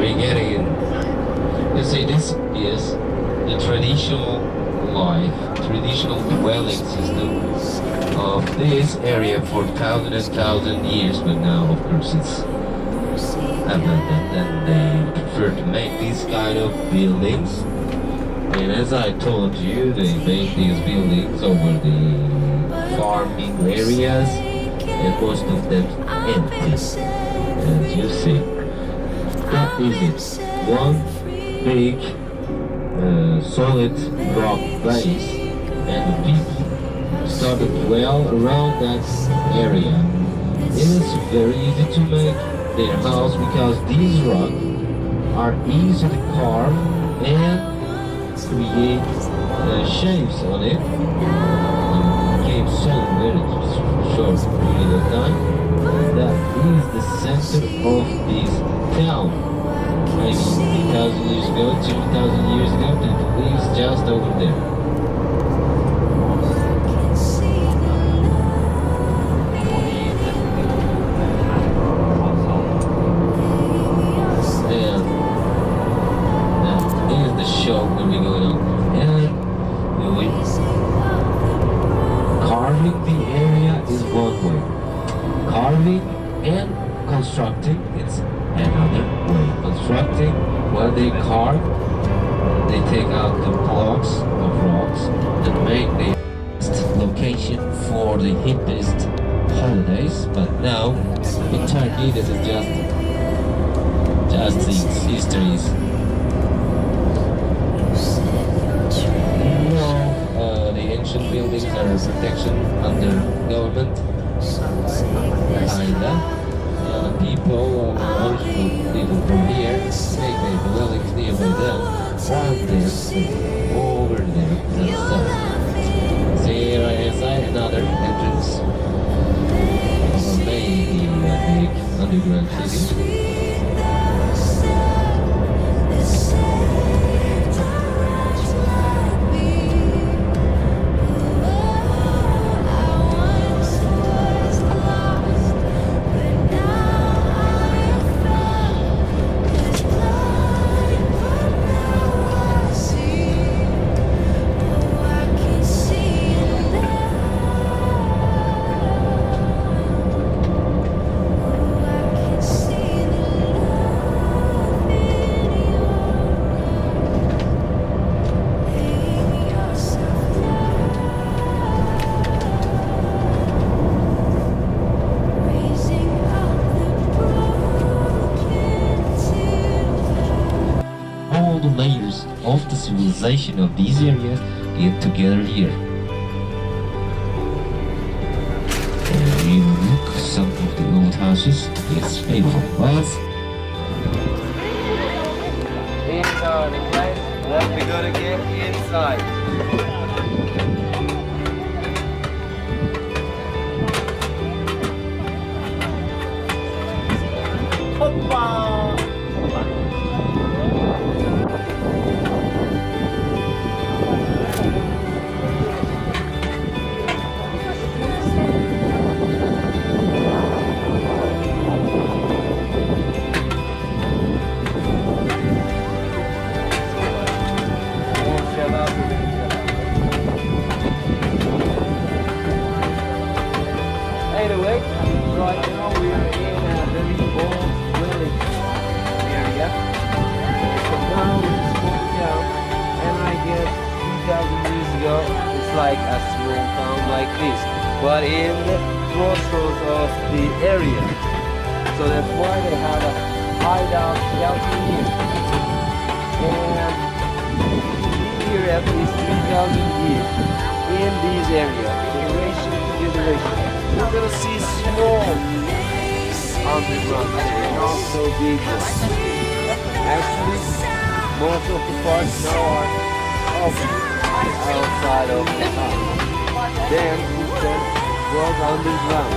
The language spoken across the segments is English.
we getting in. You see, this is the traditional dwelling system of this area for thousand years, but now of course it's abandoned and they prefer to make these kind of buildings. And as I told you, they make these buildings over the farming areas and most of them empty. As you see, that is it. One big solid rock base, and the people started well around that area. It is very easy to make their house because these rocks are easy to carve and create shapes on it. It became so very short period of time. That is the center of this town. Maybe 3,000 years ago, 2,000 years ago, it was just over there. Carving the area is one way. Carving and constructing, it's another way. Constructing, when they carve, they take out the blocks of rocks and make the best location for the hippest holidays. But now, in Turkey, this is just its histories. The ancient buildings are protection under government. Kinda. The people, original people from here, make their dwellings nearby them, around there, over there, and stuff. See right inside, another entrance. Maybe a big underground city. All the layers of the civilization of these areas get together here. And we look some of the old houses. It's beautiful. Let's inside, okay? Then we're gonna get inside. Anyway, right now we are in a very old village area. It's a town, it's a small town, and I guess 2,000 years ago it's like a small town like this, but in the crossroads of the area. So that's why they have a hideout shelter here. And here at least 3,000 years in this area, generation to generation. We're gonna see small underground, not so big. Actually, most of the parts now are outside of the town. Then we can walk underground.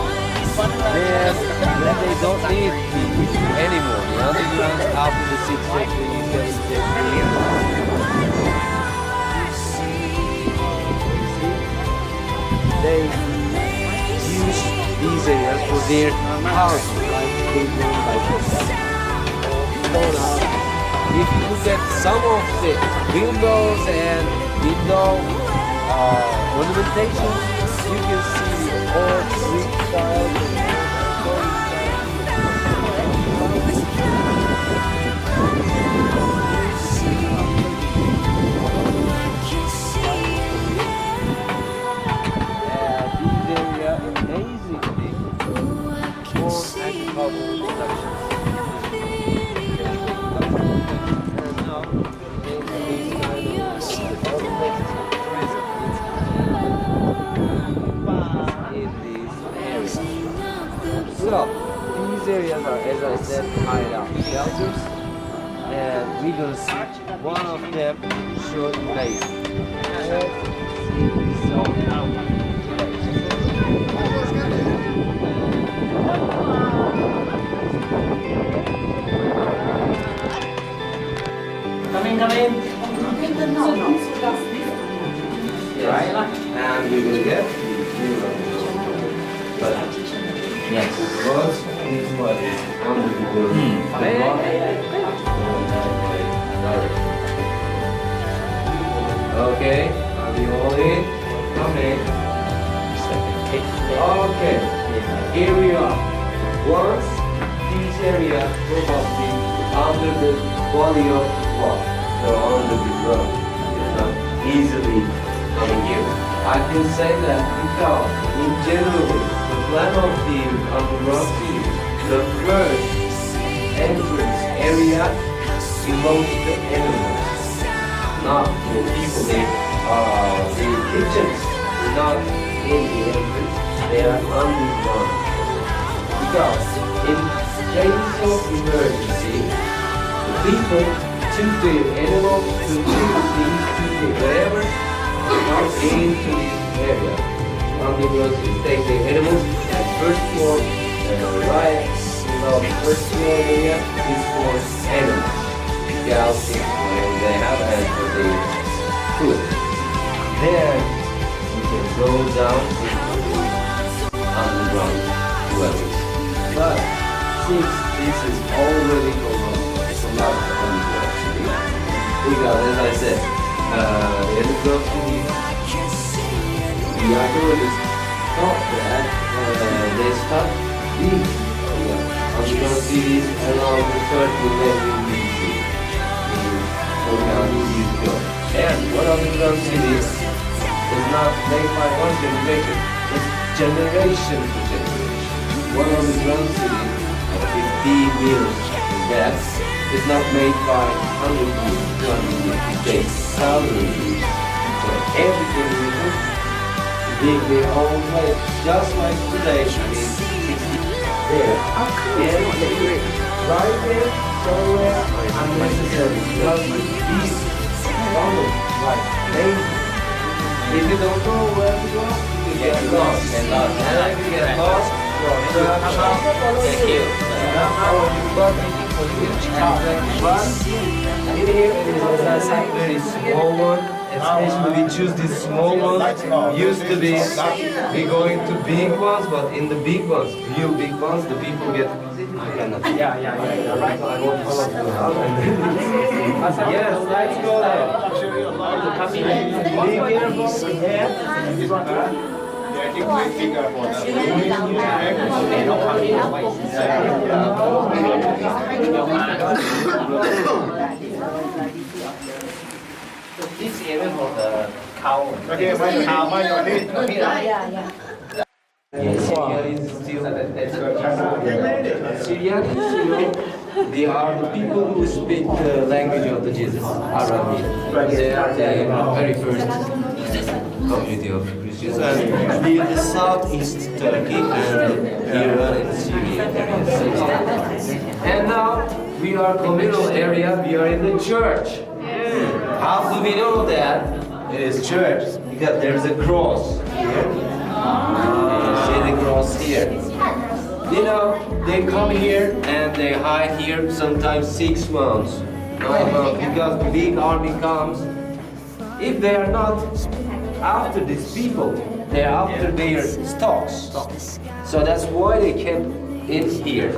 Then when they don't need people anymore, the underground after the 6th century, 7th century. They use these areas for their houses, like big ones like this. Stone houses. if you look at some of the windows and window ornamentations, you can see the old Greek style and this area amazingly more anti-carbon reductions. And now in this kind of in these areas. Well, these areas are, as I said, hideout shelters, and we're gonna see one of them short place. Come in, come in. Right? And we will get Yes. was this was Okay, are we all in? Come in. Okay, here we are. Once this area probably under the body of the rock, so under the ground, it's not easily coming here. I can say that because in general, the plan of the underground city, the first entrance area belongs to animals, not the people. The kitchens are not in the entrance, they are underground. Because in case of emergency, the people took their animals to things to wherever not into this area. Underground cities take their animals at first floor, right below the first floor area is for animals. Cows, whatever they have, and for their food. There you can go down into underground dwellings. But since this is already collapsed underground city, because as I said, the underground city, the archaeologists thought that they stopped these underground cities around the 3rd millennium BC. 4,000 years ago. And one underground city is not made by one generation, it's generation to generation. One underground city of 15 years in depth is not made by 100 years, 200 years, it takes thousands of years. So every generation dig their own way, just like today is 60 there. And right there, somewhere unnecessary. Because these problems, like lazy. If you don't know where to go, you get lost. And if you get lost, you are trapped. Thank you. But in here, it is, as I said, very small one. Especially we choose these small ones. Used to be we going to big ones, but in the big ones, real big ones, the people get. I cannot. Yeah. Right. I won't follow you out. Yes, let's go there. Be careful ahead. This area for the cow. Syrians, they are the people who speak the language of the Jesus, Arabic. They are the very first community of Christians. And the southeast Turkey and Iran and Syria. And now we are communal area, we are in the church. How do we know that it is church? Because there is a cross here. See the cross here. You know, they come here and they hide here sometimes 6 months, 9 months, because the big army comes. If they are not after these people, they are after their stocks. So that's why they kept in here.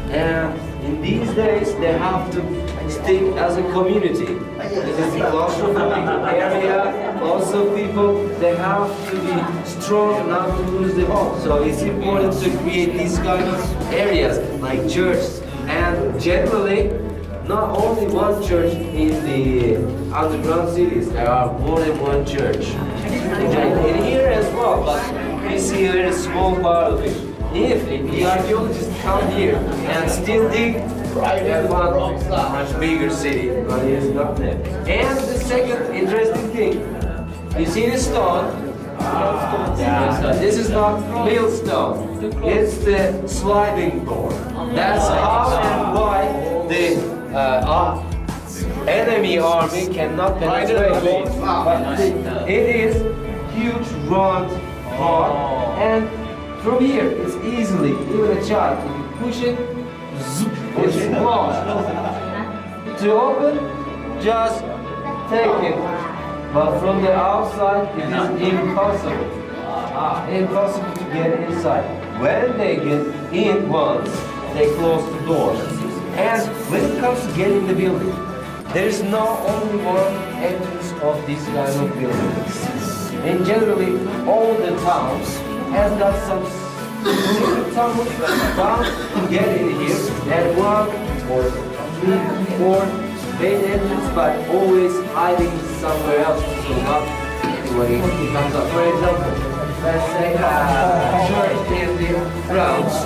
And in these days, they have to stick as a community. It is a claustrophobic area. Also, people, they have to be strong not to lose the hope. So it's important to create these kind of areas like churches. And generally, not only one church in the underground cities, there are more than one church. In here as well, but we see a very small part of it. If the archaeologists come here and still dig, they find a much bigger city, but it is not there. And the second interesting thing, you see the stone? This is not millstone, it's the sliding board. That's how and why the enemy army cannot penetrate it. But it is huge round board, and from here it's easily, even a child, if you push it, it's closed. To open, just take it. But from the outside, it is impossible. Impossible to get inside. When they get in once, they close the doors. And when it comes to getting the building, there is not only one entrance of this kind of buildings. And generally, all the towns has got some secret tunnels bound to get in here, and one or three, four main entrance, but always hiding somewhere else, so not when it comes up. For example, let's say a church in the grounds, a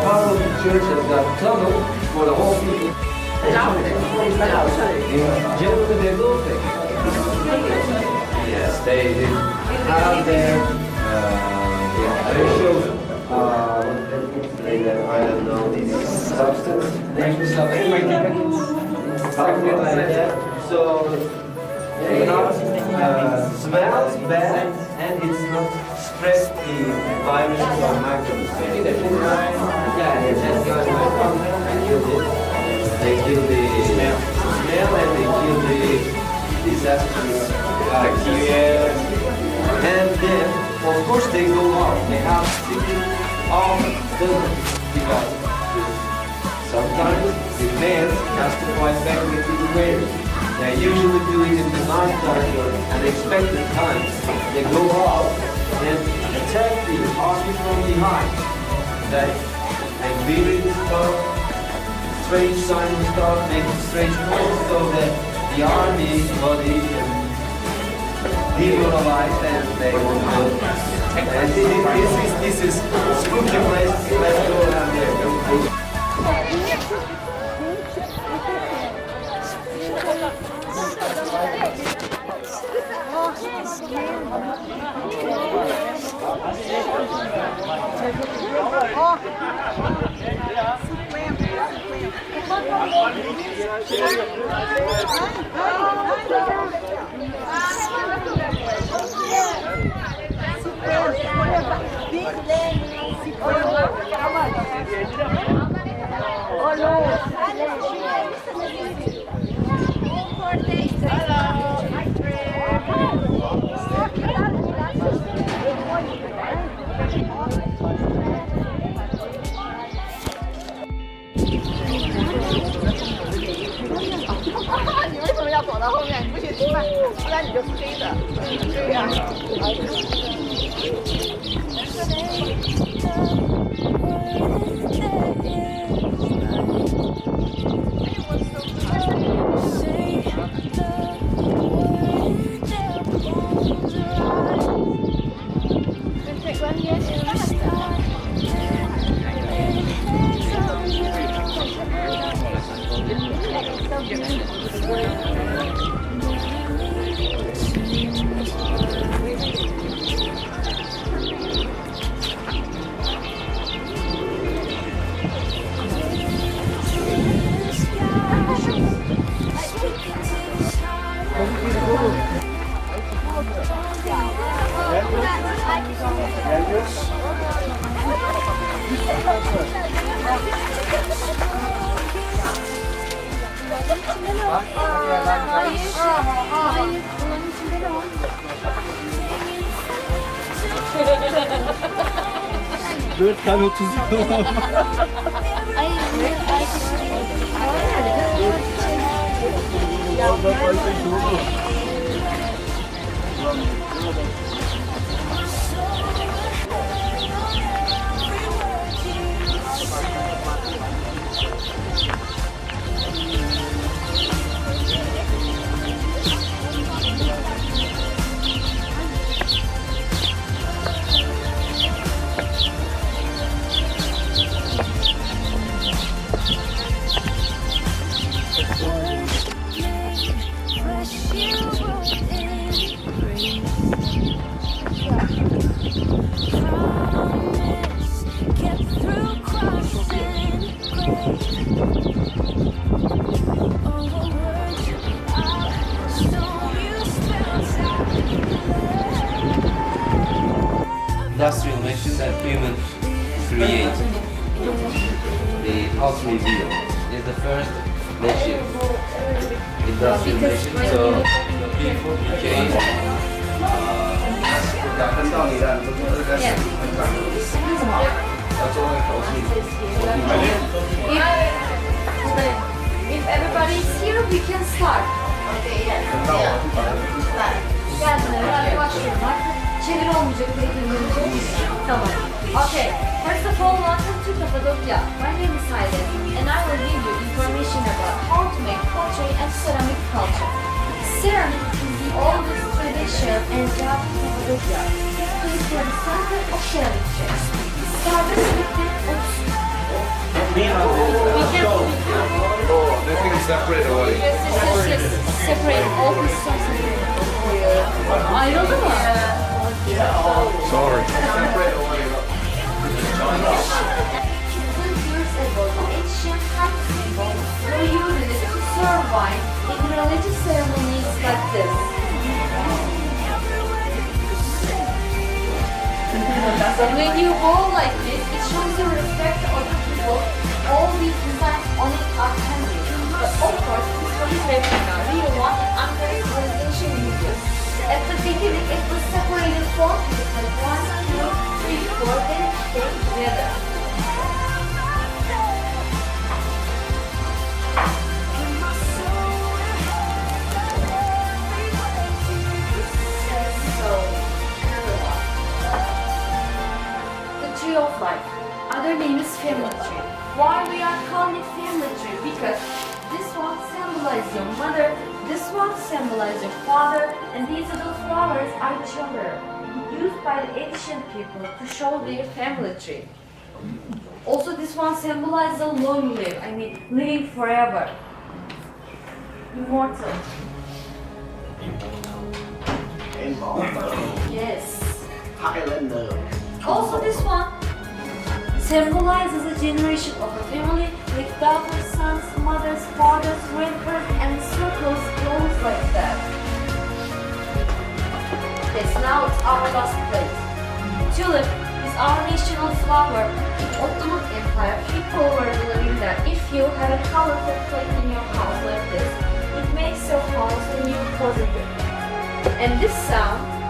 part of the church has got a tunnel for the whole people. Generally they built it. Yes, they have their special, I don't know, this substance, something like that. So it not smells bad and it's not spread the virus or microbes. Yeah, that's good. They kill the smell and they kill the disastrous bacteria. And then, of course, they go out. They have secret off the device. Sometimes the males has to fight back with the waves. They usually do it in the night time or unexpected times. They go out and attack the army from behind. They beat it stuff. Strange signs and stuff, making strange noise so that the army body can demoralize and they will go. And this is spooky place. Let's go down there. 4 tane 30 yıl. Ay, Orada fazla oldu. Industrial machine that human create. The automobile is the first machine. Industrial machine. So people became If everybody's here, we can start. Okay, yes. Gelsinler, başlıyorum. Artık çevir olmayacak, tamam. Okay, first of all, welcome to Cappadocia. My name is Hayden, and I will give you information about how to make pottery and ceramic culture. Ceramic is the oldest tradition and craft in Cappadocia. It is for the center of ceramic trade. Started with the They think it's separate away. separate all the stuff. Ayrıldı mı? Sorry. Years ago, the ancient people were using it to serve wine in religious ceremonies like this. So when you bow like this, it shows your respect to other people. All these designs on it are handmade. But of course, this one is replica, real one, and under realization uses. At the beginning, it was separated four pieces, like 1, 2, 3, 4, then it stayed together. So, another one. The tree of life. Other name is family tree. Why we are calling it family tree? Because this one symbolizes your mother, this one symbolizes your father, and these little flowers are children used by the ancient people to show their family tree. Also, this one symbolizes a long live. I mean, living forever, immortal. Yes. Also, this one symbolizes a generation of a family with daughters, sons, mothers, fathers, grandparents, and circles close like that. Yes, now it's our last place. Tulip is our national flower. In Ottoman Empire, people were living there. If you have a colorful plate in your house like this, it makes your house a new positive. And this sound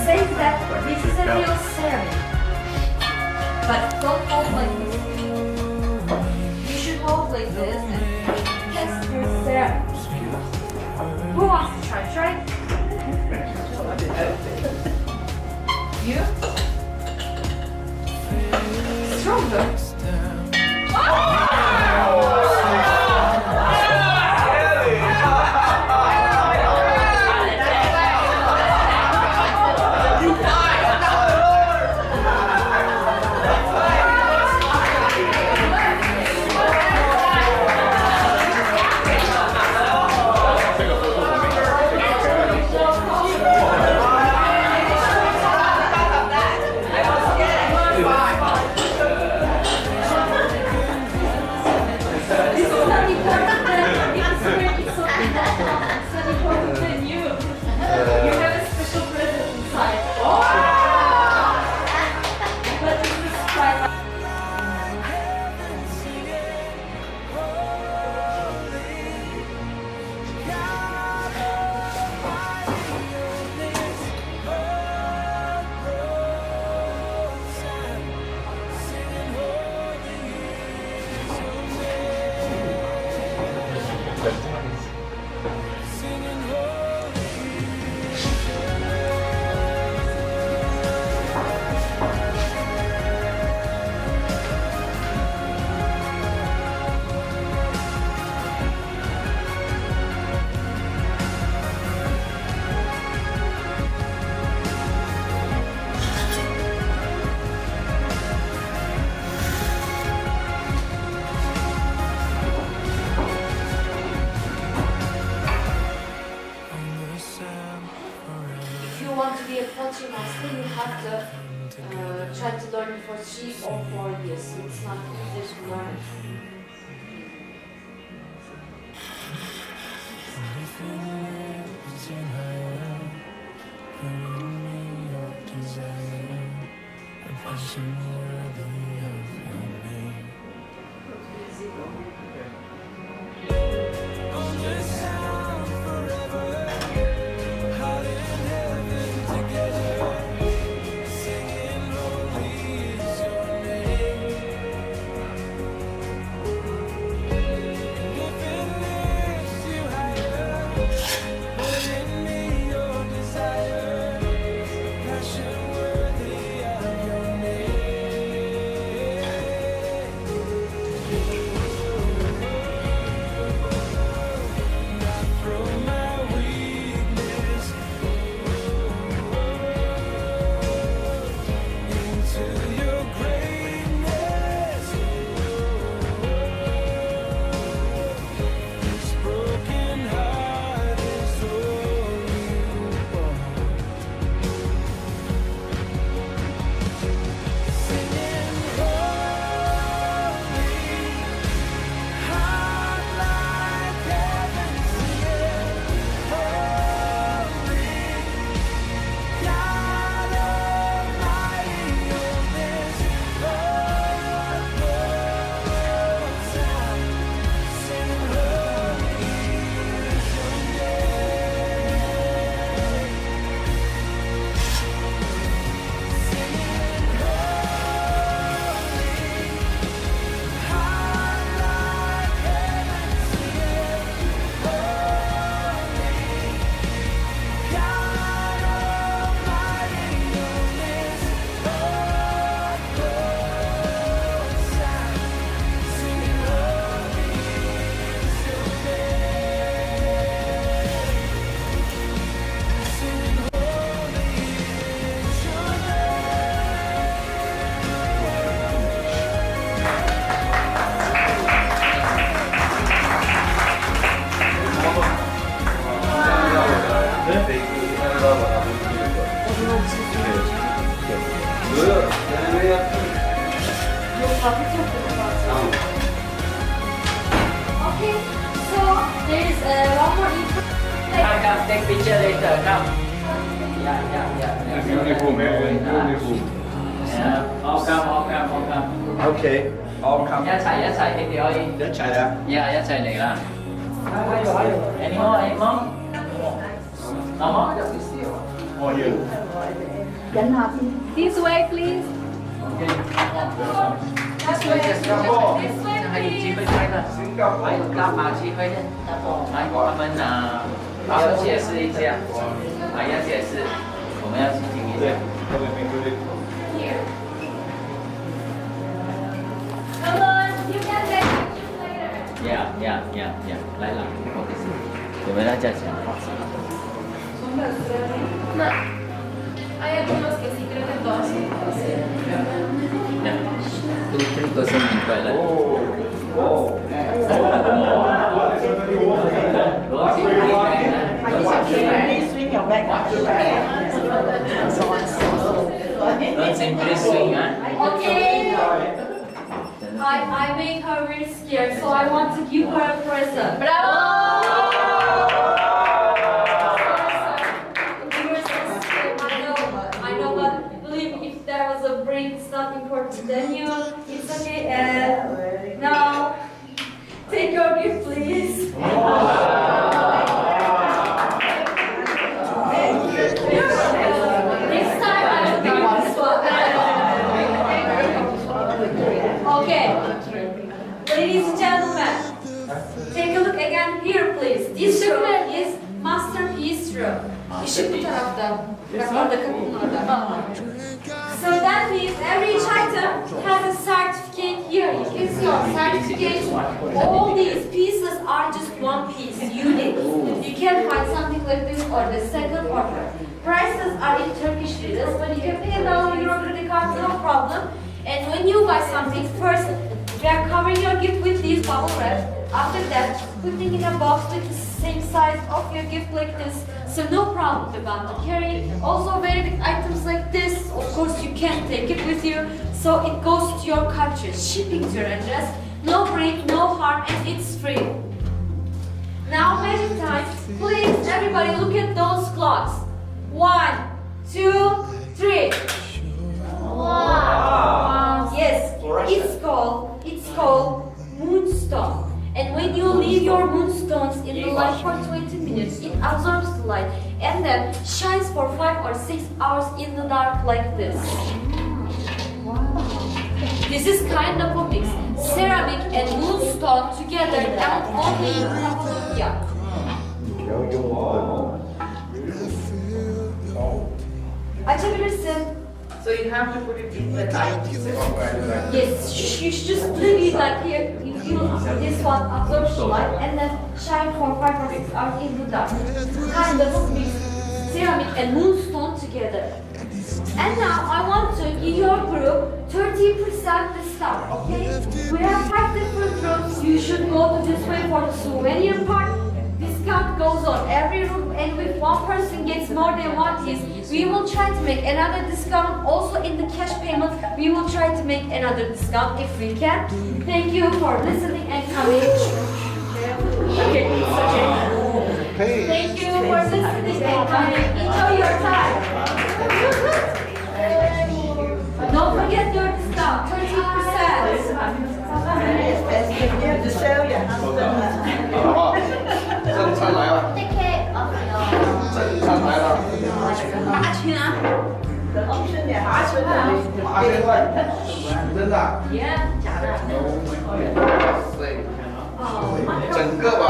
says that this is a real ceramic. But don't hold like this. You should hold like this and test your ceramic. Who wants to try? Try. You? Stronger. tried to learn it for 3 or 4 years. So it's not easy to learn. Okay, so there is one more info. Come, take picture later, come. Yeah. Beautiful, man. Beautiful. Yeah, all come. Okay. All come. 一齊你哋可以。一齊啦。Yeah，一齊嚟啦。Any more? No more? Oh, you. This way, please. Okay. This way, this way, 还有机 please. 会拍的，还有大把机会的。来，我们要解释一下，要解释，我们要去听一下。 Here. Come on, you can take pictures later. Yeah，来了，我的是，我们要再讲话。 Hay algunos que sí creo que todos son Tú son mi escuela. Don't simply swing, huh? Okay. I make her very scared, so I want to give her a present. Bravo! I know, but believe me, if there was a break, it's not important. Then it's okay. Now, take your gift, please. Next time I will give this one. Okay. Ladies and gentlemen, take a look again here, please. This room is masterpiece room. Işık bu tarafta. Bak orada kapının orada. So that means every item has a certificate here. You can see your certificate. All these pieces are just one piece, unique. You can find something like this or the second or third. Prices are in Turkish liras, but you can pay down your credit card, no problem. And when you buy something, first we are covering your gift with these bubble wrap. After that, putting in a box with the same size of your gift like this, so no problem about the carrying. Also very big items like this, of course you can take it with you, so it goes to your country, shipping to your address. No break, no harm, and it's free. Now magic time. Please everybody look at those clocks. 1, 2, 3. Wow. Yes, it's called moonstone. And when you leave your moonstones in the light for 20 minutes, it absorbs the light and then shines for 5 or 6 hours in the dark like this. This is kind of a mix. Ceramic and moonstone together and only in Cappadocia. Açabilirsin. So you have to put it in the light. Yes, you should just leave it like here. You feel this one absorbs the light and then shine for 5 or 6 hours in the dark. Kind of a mix. Ceramic and moonstone together. And now I want to give your group 30% discount, okay? We have 5 different rooms. You should go to this way for the souvenir part. Discount goes on every room, and if one person gets more than one piece, we will try to make another discount. Also in the cash payment, we will try to make another discount if we can. Thank you for listening and coming. Okay, it's okay. Thank you for listening and coming. Enjoy your time. Don't forget your discount, 30%. 正餐来了， Take care of your 正餐来了，八群啊。麻现在真的， Yeah，假的。对，哦，整个吧，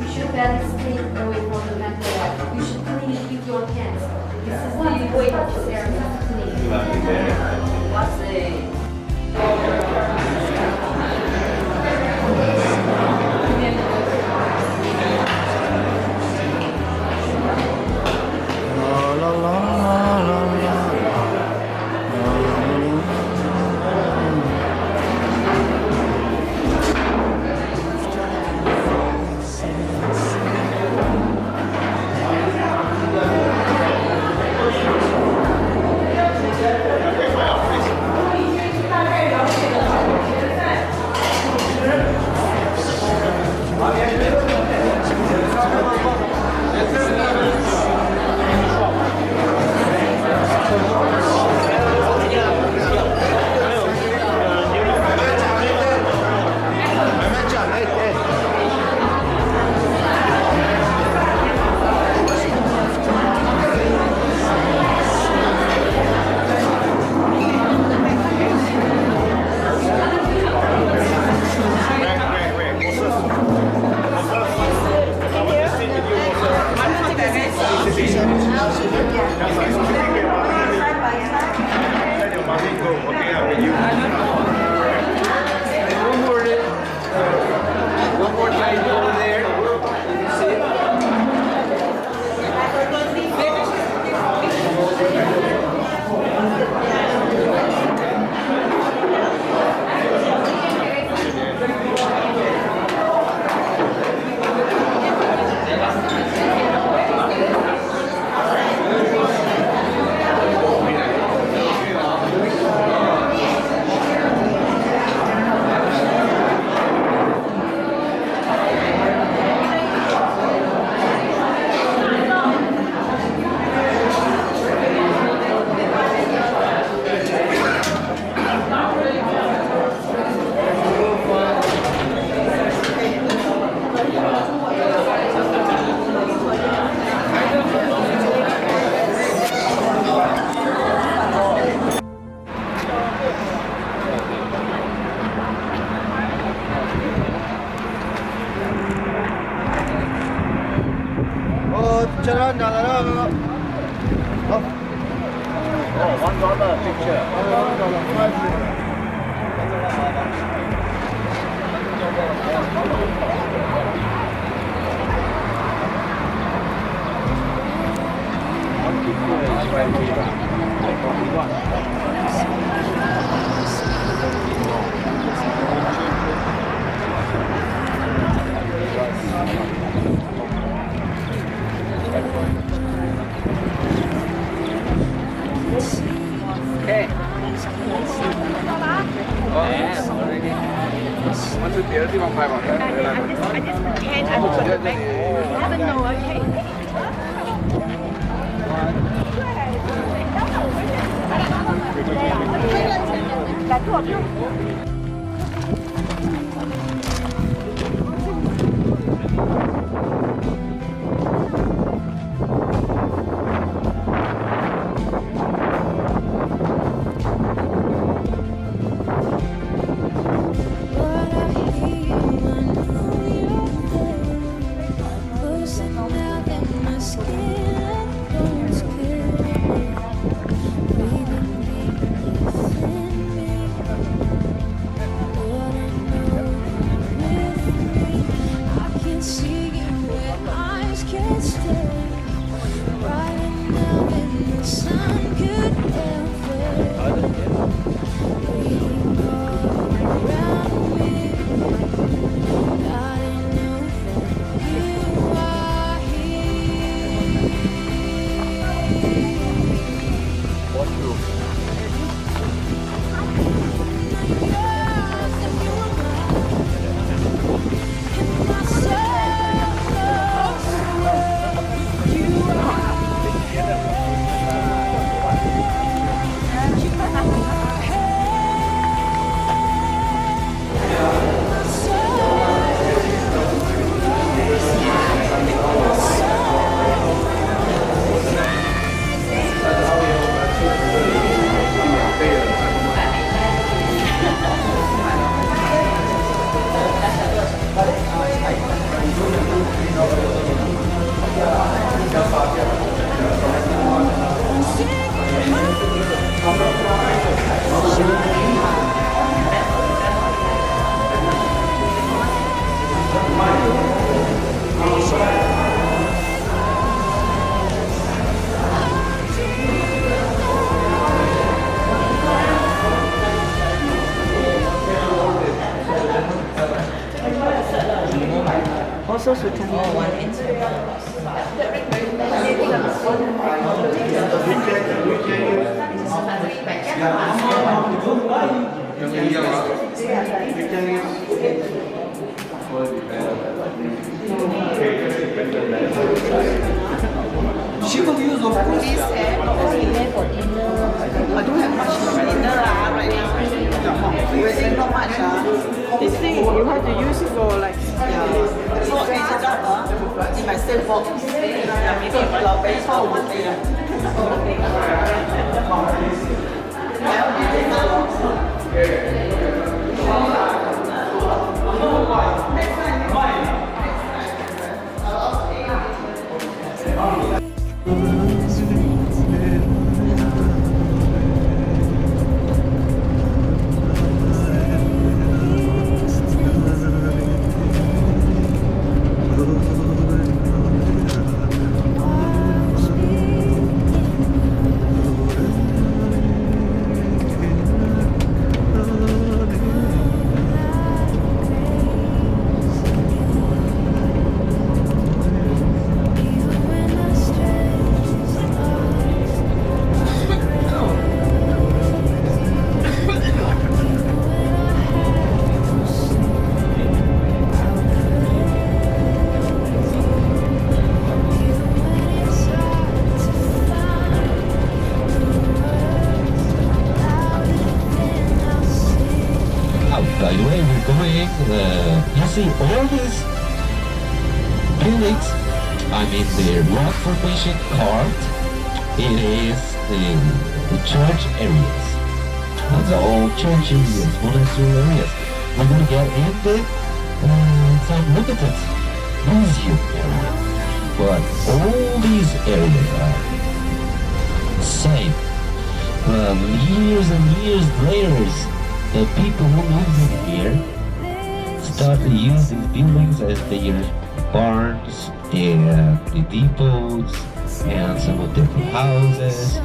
You should barely stay away from the metal. You should clean it with your hands. This is the way of the ceramic cleaning. What's it? Right. Here's the 1 5 on that. I just pretend I was going to make never know, okay? Là thuộc luôn. Also should tell me She will use, of course. I don't have much dinner right now. Wedding not much. this thing you have to use for like Yeah. So it's just in my same box. Yeah, maybe เราไปเข้าวันเดียว By the way, we're going, you see all these buildings, I mean the rock formation carved, it is the church areas. That's all church areas, monastery areas. We're going to get in the some limited museum area. But all these areas are the same. Years and years later, the people who live in here start to use these buildings as their barns and the depots and some of different houses.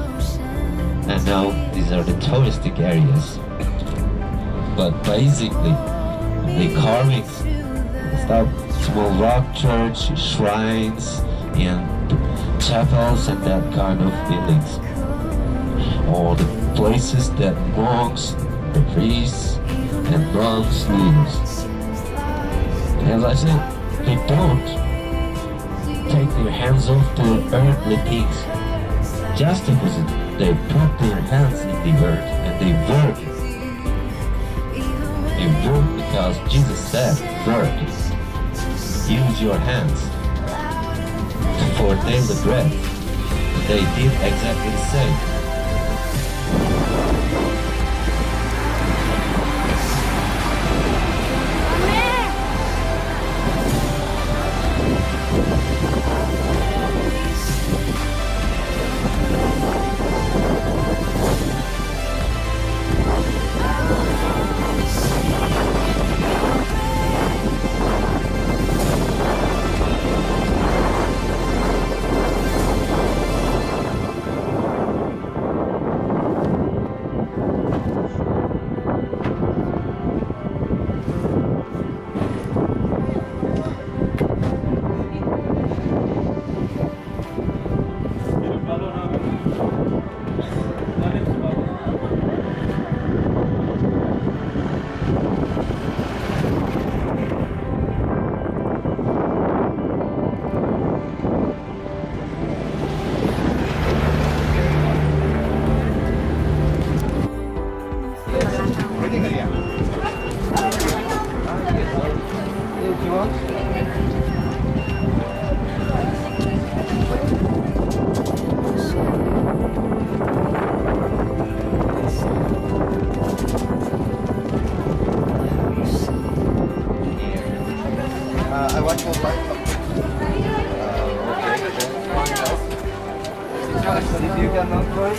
And now these are the touristic areas. But basically, the carvings, start small rock church, shrines, and chapels and that kind of buildings. All the places that monks, the priests and monks live. As I said, they don't take their hands off the earthly things. Just opposite, they put their hands in the earth and they work. They work because Jesus said, work. Use your hands for daily bread. They did exactly the same. I watch more live. If you cannot try.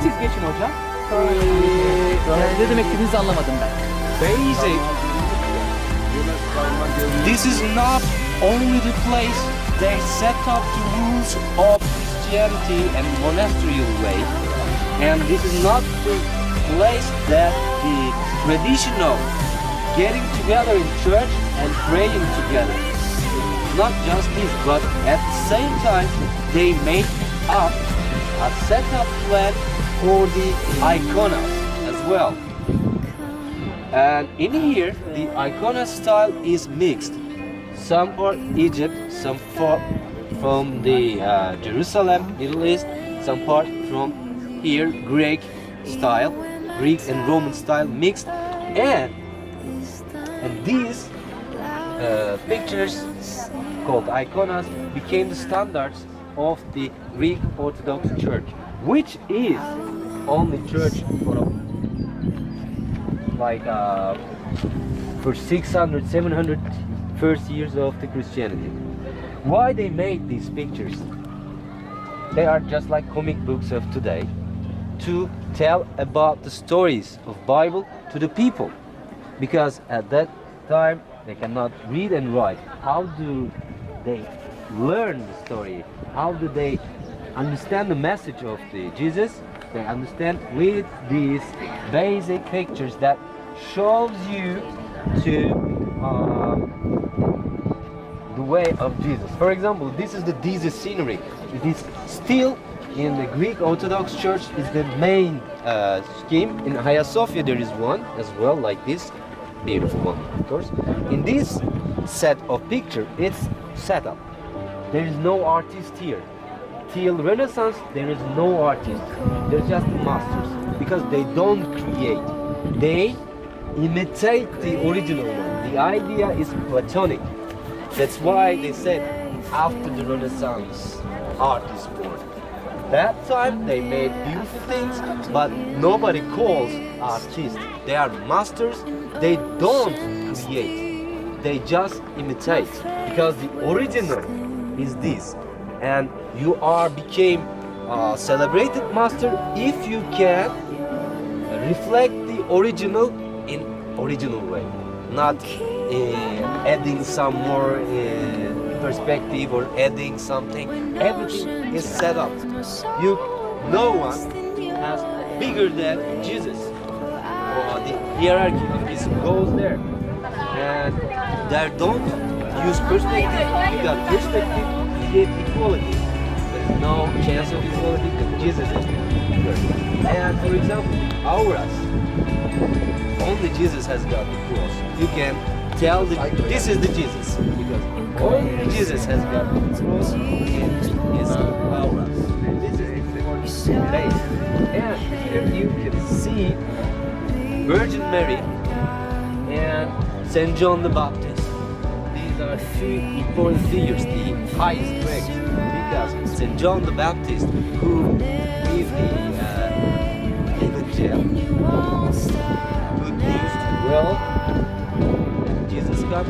Siz geçin hocam. Ne demek istediğinizi anlamadım ben. Basic. This is not only the place they set up the rules of Christianity and monasterial way, and this is not the place that the tradition of getting together in church and praying together. Not just this, but at the same time they made up a setup plan for the iconas as well. And in here, the icona style is mixed. Some for Egypt, some from the Jerusalem, Middle East, some part from here, Greek style, Greek and Roman style mixed. And these pictures called iconas became the standards of the Greek Orthodox Church, which is only church for 600, 700 first years of the Christianity. Why they made these pictures? They are just like comic books of today to tell about the stories of Bible to the people, because at that time they cannot read and write. How do they learn the story? How do they understand the message of the Jesus? They understand with these basic pictures that shows you to the way of Jesus. For example, this is the Jesus scenery. It is still in the Greek Orthodox Church is the main scheme. In Hagia Sophia there is one as well, like this beautiful one, of course. In this set of picture, it's set up. There is no artist here. Till Renaissance, there is no artist. They're just masters, because they don't create. They imitate the original one. The idea is Platonic. That's why they said after the Renaissance, art is born. That time they made beautiful things, but nobody calls artists. They are masters. They don't create. They just imitate, because the original is this. And you became a celebrated master if you can reflect the original in original way, not adding some more perspective or adding something. Everything is set up. No one has bigger than Jesus. Or the hierarchy of this goes there. And there don't use perspective. Because perspective is equality. There is no chance of equality because Jesus is bigger. And for example, auras. Only Jesus has got the cross. You can tell that this is the Jesus because only Jesus has got the cross in his aura. And this is the important place. And here you can see Virgin Mary and Saint John the Baptist. These are two important figures, the highest rank, because Saint John the Baptist, who gave the evangel, good news to the world, Jesus got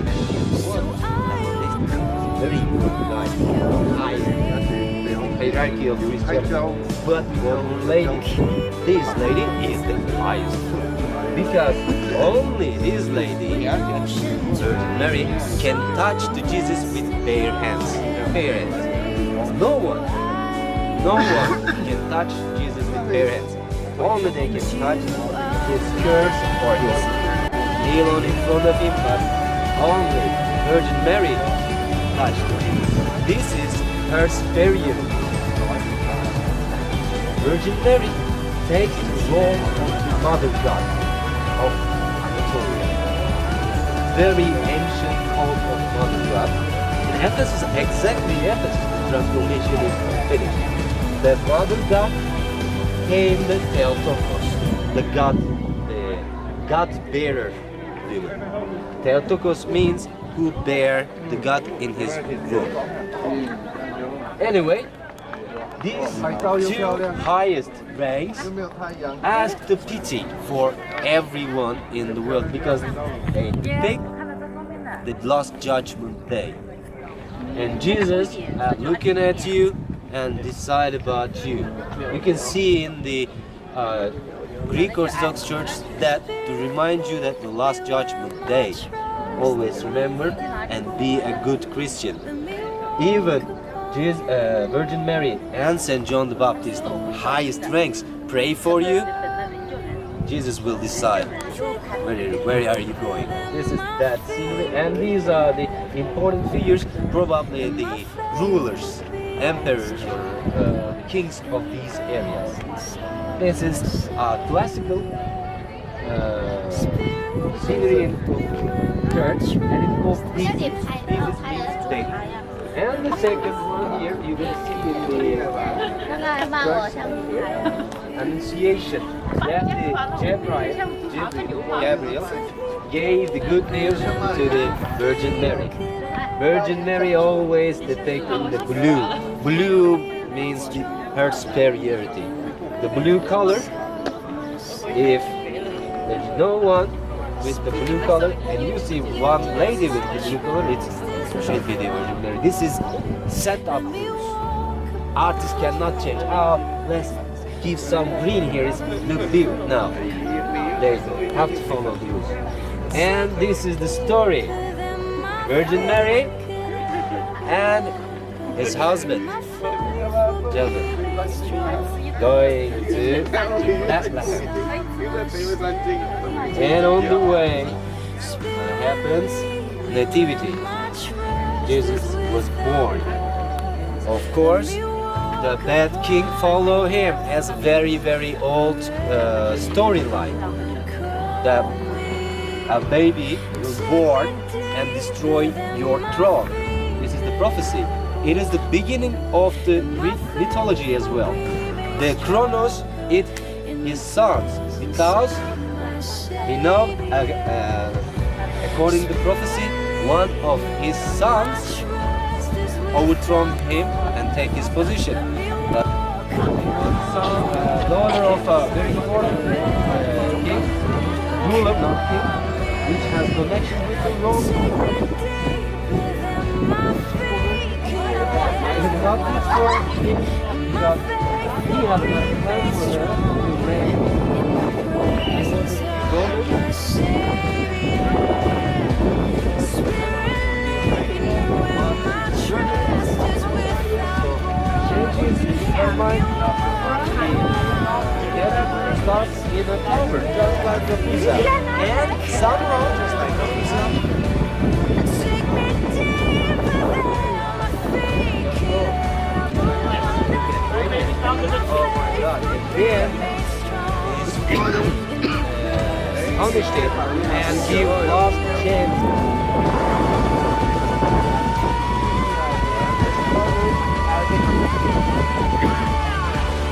very important guy, highest hierarchy of Christianity. But one lady, this lady is the highest, because only this lady, Virgin Mary, can touch to Jesus with bare hands. Bare hands. No one can touch Jesus with bare hands. Only they can touch his skirts or his kneel on in front of him, but only Virgin Mary touched him. This is her superiority. Virgin Mary takes the role of the Mother God of Anatolia. Very ancient cult of Mother God. In Ephesus, exactly Ephesus, the transformation is finished. The Mother God came the Theotokos, the God-bearer woman. Theotokos means who bear the God in his womb. Anyway, these two highest ranks asked the pity for everyone in the world because they picked the last judgment day. And Jesus looking at you and decide about you. You can see in the Greek Orthodox Church that to remind you that the last judgment day, always remember and be a good Christian. Even Virgin Mary and Saint John the Baptist, highest ranks, pray for you. Jesus will decide where are you going. This is that scenery, and these are the important figures, probably the rulers, emperors, or the kings of these areas. This is classical scenery in church, and it's called Jesus. Jesus means baby. And the second one here, you will see in the Annunciation that the Gabriel gave the good news to the Virgin Mary. Virgin Mary always depicted in the blue. Blue means her superiority. The blue color, if there's no one with the blue color and you see one lady with the blue color, it should be the Virgin Mary. This is set up rules. Artists cannot change. Oh, let's give some green here, it's look big. No, they have to follow the rules. And this is the story. Virgin Mary and his husband, Joseph, going to Bethlehem. And on the way, what happens? Nativity. Jesus was born. Of course, the bad king follow him as a very, very old storyline. That a baby will born and destroy your throne. This is the prophecy. It is the beginning of the Greek mythology as well. The Kronos is his sons because we know, according to prophecy, one of his sons overthrown him and take his position. But daughter of a very important king, ruler, not king, which has connection with the Rome. It's not good for him because he has a plan for her to reign. in October, just like Cappadocia. And some roads, just like Cappadocia. Oh my God! And then is understand and give last chance.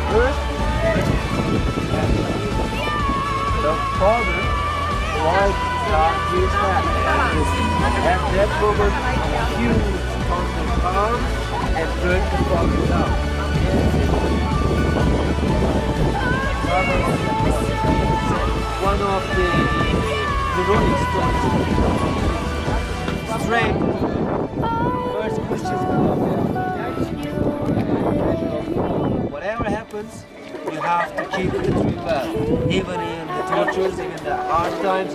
First, the father wiped his hat at that moment he on the arm and turned the father down. One of the heroic stories. Strength. First Christians whatever happens, you have to keep the true path, even in the tortures, even the hard times.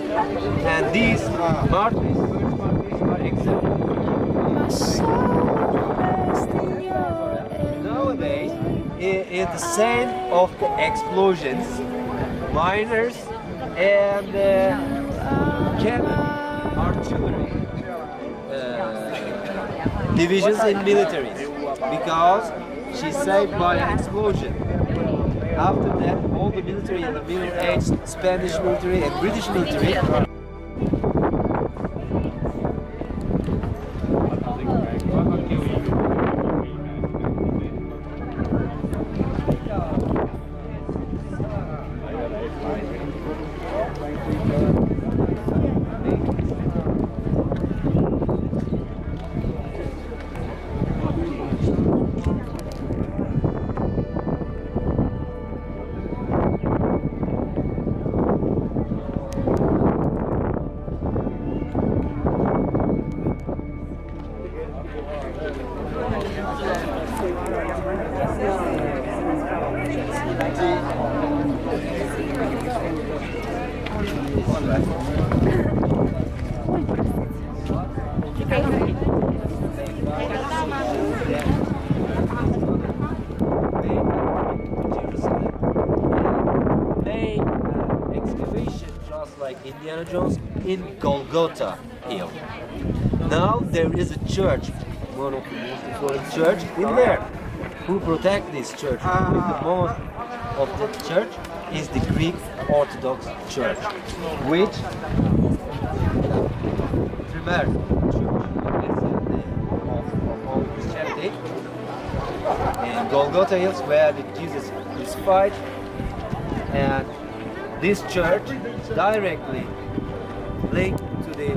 And these martyrs, first martyrs, are examples. Nowadays, in the scene of the explosions, miners and cannon, artillery divisions in militaries, because she's saved by an explosion. After that, all the military in the Middle Age, Spanish military and British military, like Indiana Jones in Golgotha Hill. Now there is a church, one of the most important church in there. Who protect this church? Who is the most of the church is the Greek Orthodox Church, which premier church of all Christianity. And Golgotha Hills where Jesus is crucified, and this church directly linked to the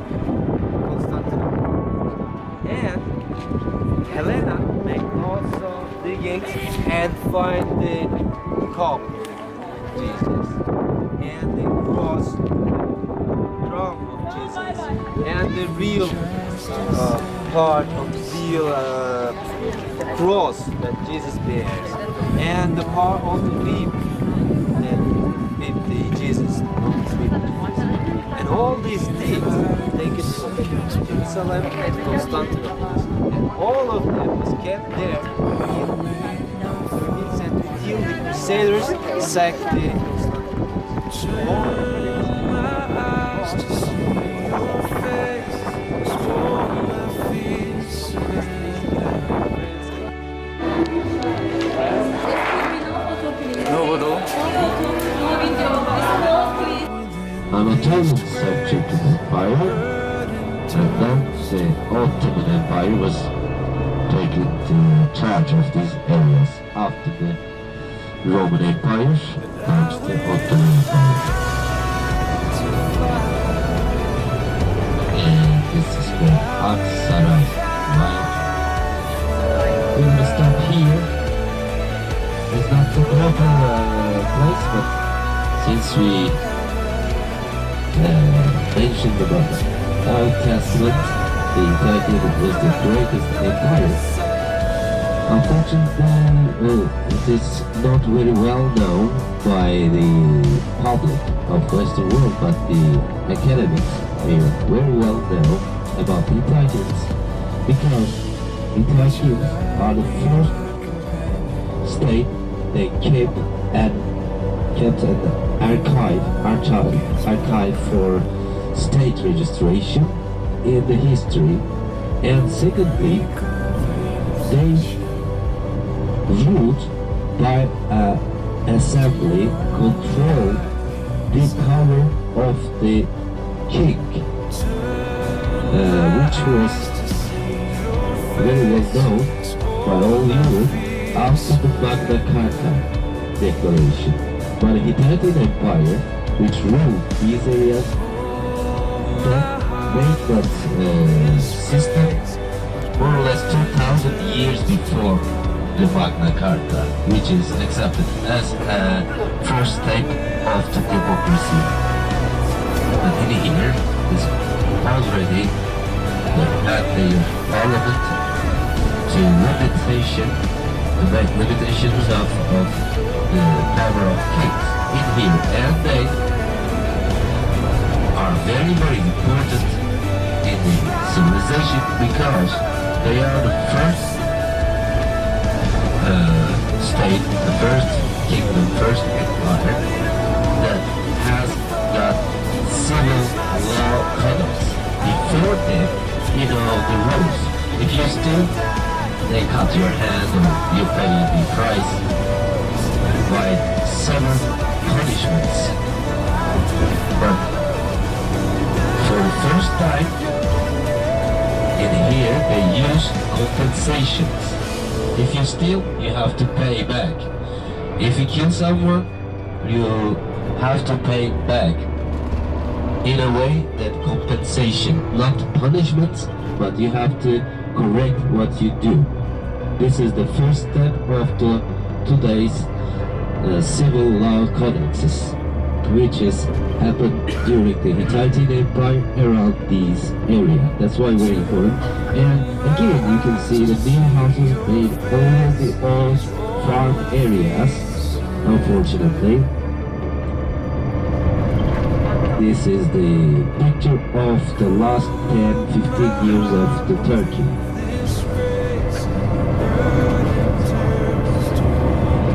Constantinople. And Helena made also diggings and find the cup of Jesus and the cross, the drum of Jesus, and the real part of the real cross that Jesus bears, and the part of the rib that with Jesus, and all these things taken from Jerusalem and Constantinople, and all of them was kept there in the 13th century till the Crusaders sacked the Constantinople. Anatolian subject to the empire, and then the Ottoman Empire was taking charge of these areas after the Roman Empire comes the Ottoman Empire. And this is where Aksaray lies. We will stop here. It's not the proper place, but since we mentioned about the Old Testament, the title was the greatest empire. Unfortunately, it is not very well known by the public of Western world, but the academics are very well known about the Titans, because the Titans are the first state they kept and archive for state registration in the history, and secondly, they ruled by assembly control the power of the king, which was very well known by all Europe after the Magna Carta Declaration. But the Hittite Empire, which ruled these areas, that made that system more or less 2,000 years before the Magna Carta, which is accepted as a first step of the democracy. And in here is already that the parliament to make limitations of the power of kings in here, and they are very, very important in the civilization because they are the first state, the first kingdom, first empire that has got civil law codes. Before that, the rules. If you steal, they cut your hand or you pay the price by several punishments. But for the first time in here, they use compensations. If you steal, you have to pay back. If you kill someone, you have to pay back. In a way, that compensation, not punishment, but you have to correct what you do. This is the first step of today's civil law codexes, which has happened during the Hittite Empire around these areas. That's why very important. And again, you can see the new houses made all the old farm areas. Unfortunately, this is the picture of the last 10-15 years of the Turkey.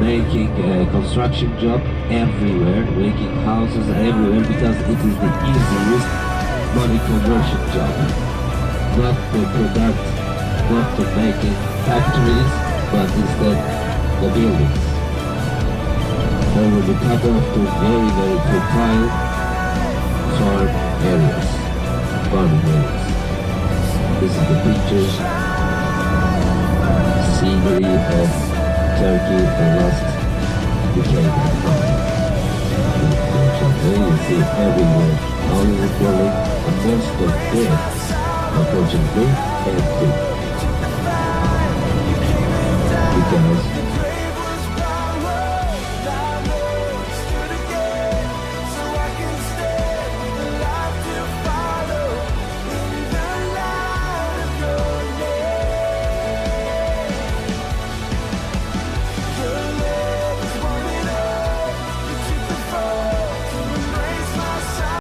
Making a construction job everywhere, making houses everywhere because it is the easiest money conversion job. Not the product, not the making factories, but instead the buildings. Over the top of the very, very fertile farm areas, farming areas. This is the pictures, scenery of Turkey the last decade and a half. You see everywhere, all in the building, and most of them, unfortunately, empty.